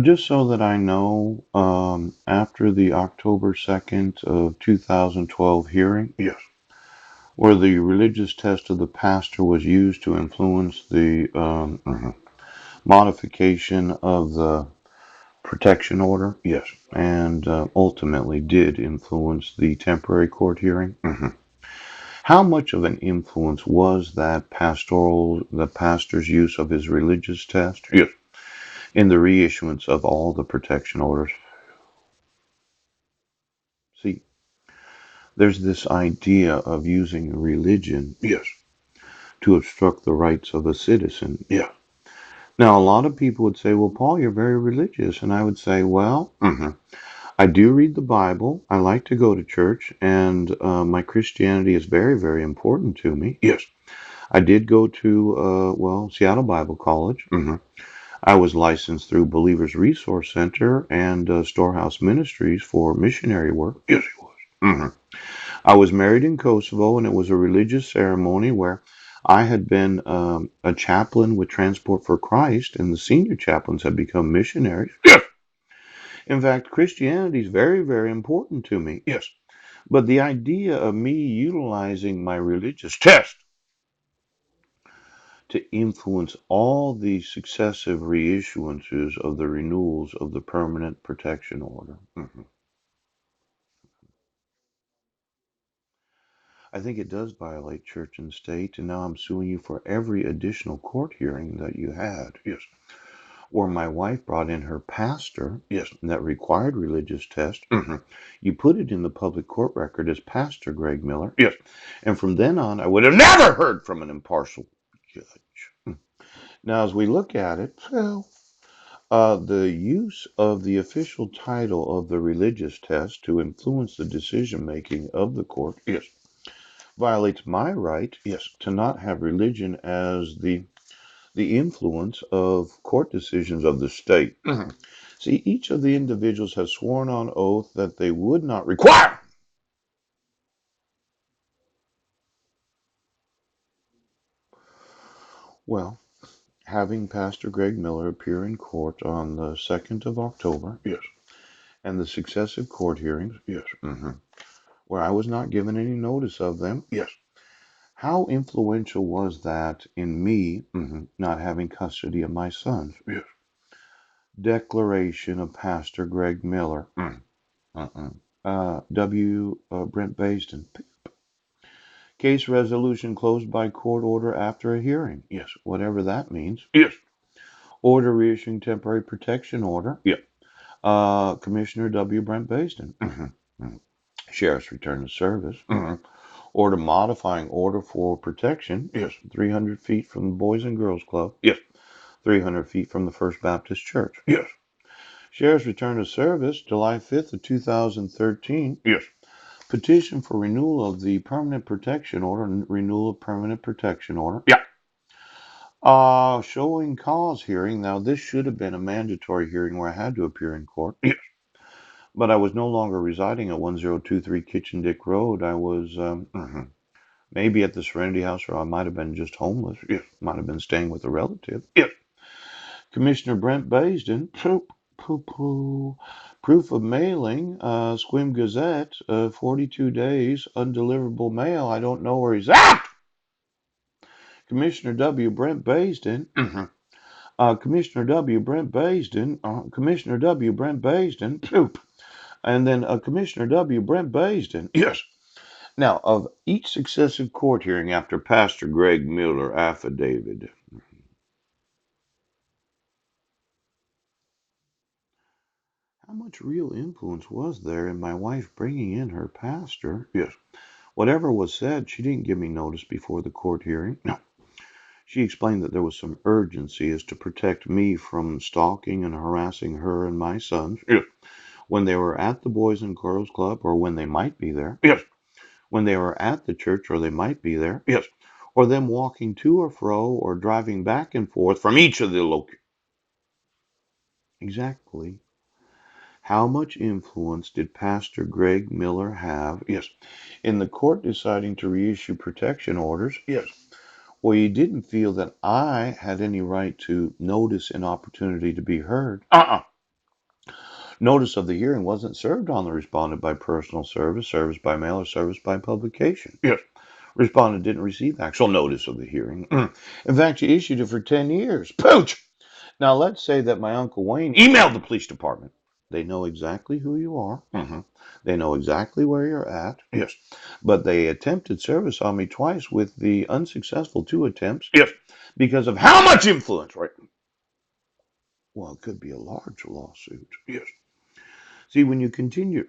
Just so that I know, after the October 2nd of 2012 hearing, Yes. where the religious test of the pastor was used to influence the modification of the protection order Yes. and ultimately did influence the temporary court hearing. Hmm. How much of an influence was the pastor's use of his religious test Yes. in the reissuance of all the protection orders? See, there's this idea of using religion Yes. to obstruct the rights of a citizen. Yeah. Now, a lot of people would say, well, Paul, you're very religious. And I would say, well, I do read the Bible. I like to go to church, and my Christianity is very, very important to me. Yes. I did go to, Seattle Bible College. Hmm. I was licensed through Believers Resource Center and Storehouse Ministries for missionary work. Yes, he was. Hmm. I was married in Kosovo, and it was a religious ceremony where I had been a chaplain with Transport for Christ, and the senior chaplains had become missionaries. Yes. In fact, Christianity is very, very important to me. Yes. But the idea of me utilizing my religious test to influence all the successive reissuances of the renewals of the permanent protection order, Hmm. I think it does violate church and state, and now I'm suing you for every additional court hearing that you had. Yes. Or my wife brought in her pastor Yes. that required religious test. Hmm. You put it in the public court record as Pastor Greg Miller, Yes. and from then on, I would have never heard from an impartial judge. Now, as we look at it, well, the use of the official title of the religious test to influence the decision making of the court Yes. violates my right Yes. to not have religion as the influence of court decisions of the state. Hmm. See, each of the individuals has sworn on oath that they would not require. Well, having Pastor Greg Miller appear in court on the 2nd of October Yes. and the successive court hearings, Yes. where I was not given any notice of them, Yes. how influential was that in me Hmm. not having custody of my sons? Yes. Declaration of Pastor Greg Miller. Mm. Uh-uh. Brent Basden. Case resolution closed by court order after a hearing. Yes. Whatever that means. Yes. Order reissuing temporary protection order. Yeah. Commissioner W. Brent Basden. Hmm. Sheriff's return to service. Hmm. Order modifying order for protection. Yes. 300 feet from the Boys and Girls Club. Yes. 300 feet from the First Baptist Church. Yes. Sheriff's return to service, July 5th of 2013. Yes. Petition for renewal of the permanent protection order, renewal of permanent protection order. Yeah. Showing cause hearing. Now, this should have been a mandatory hearing where I had to appear in court, Yes. but I was no longer residing at 1023 Kitchen Dick Road. I was Hmm. maybe at the Serenity House, or I might have been just homeless. Yes. Might have been staying with a relative. Yes. Commissioner Brent Basden, proof of mailing, Squim Gazette, 42 days, undeliverable mail. I don't know where he's at. Commissioner W. Brent Basden, Hmm. Commissioner W. Brent Basden, Commissioner W. Brent Basden, and then Commissioner W. Brent Basden. Yes. Now, of each successive court hearing after Pastor Greg Miller affidavit, how much real influence was there in my wife bringing in her pastor? Yes. Whatever was said, she didn't give me notice before the court hearing. No. She explained that there was some urgency as to protect me from stalking and harassing her and my sons Yes. when they were at the Boys and Girls Club, or when they might be there, Yes. when they were at the church, or they might be there, Yes. or them walking to or fro or driving back and forth from each of the locations. Exactly. How much influence did Pastor Greg Miller have Yes. in the court deciding to reissue protection orders Yes. Or you didn't feel that I had any right to notice an opportunity to be heard. Notice of the hearing wasn't served on the respondent by personal service, service by mail, or service by publication. Yes. Respondent didn't receive actual notice of the hearing. In fact, you issued it for 10 years. Pooch! Now, let's say that my Uncle Wayne emailed the police department. They know exactly who you are. They know exactly where you're at. Yes. But they attempted service on me twice with the unsuccessful 2 attempts. Yes. Because of how much influence, right? Well, it could be a large lawsuit. Yes. See, when you continue